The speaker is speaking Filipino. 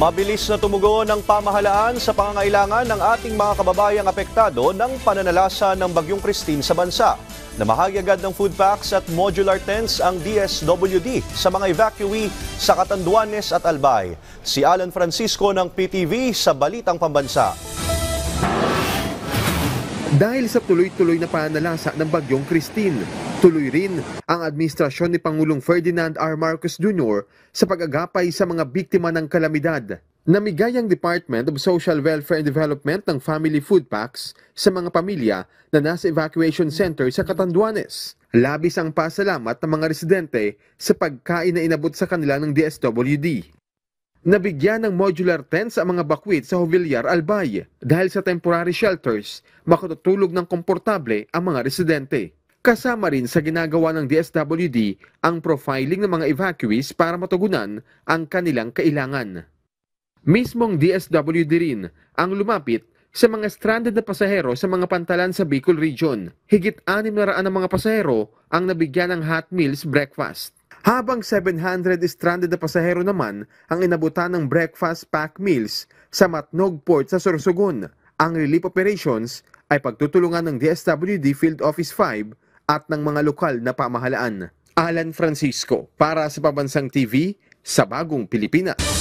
Mabilis na tumugon ang pamahalaan sa pangangailangan ng ating mga kababayang apektado ng pananalasa ng Bagyong Christine sa bansa. Namahagi agad ng food packs at modular tents ang DSWD sa mga evacuee sa Catanduanes at Albay. Si Alan Francisco ng PTV sa Balitang Pambansa. Dahil sa tuloy-tuloy na pananalasa ng Bagyong Christine, tuloy rin ang administrasyon ni Pangulong Ferdinand R. Marcos Jr. sa pag-agapay sa mga biktima ng kalamidad. Namigay ang Department of Social Welfare and Development ng family food packs sa mga pamilya na nasa evacuation center sa Catanduanes. Labis ang pasalamat ng mga residente sa pagkain na inabot sa kanila ng DSWD. Nabigyan ng modular tents ang mga bakwit sa Jovillar, Albay. Dahil sa temporary shelters, makatutulog ng komportable ang mga residente. Kasama rin sa ginagawa ng DSWD ang profiling ng mga evacuees para matugunan ang kanilang kailangan. Mismong DSWD rin ang lumapit sa mga stranded na pasahero sa mga pantalan sa Bicol Region. Higit 600 na mga pasahero ang nabigyan ng hot meals breakfast. Habang 700 stranded na pasahero naman ang inabutan ng breakfast pack meals sa Matnog Port sa Sorsogon. Ang relief operations ay pagtutulungan ng DSWD Field Office 5 at ng mga lokal na pamahalaan. Alan Francisco para sa Pambansang TV sa Bagong Pilipinas.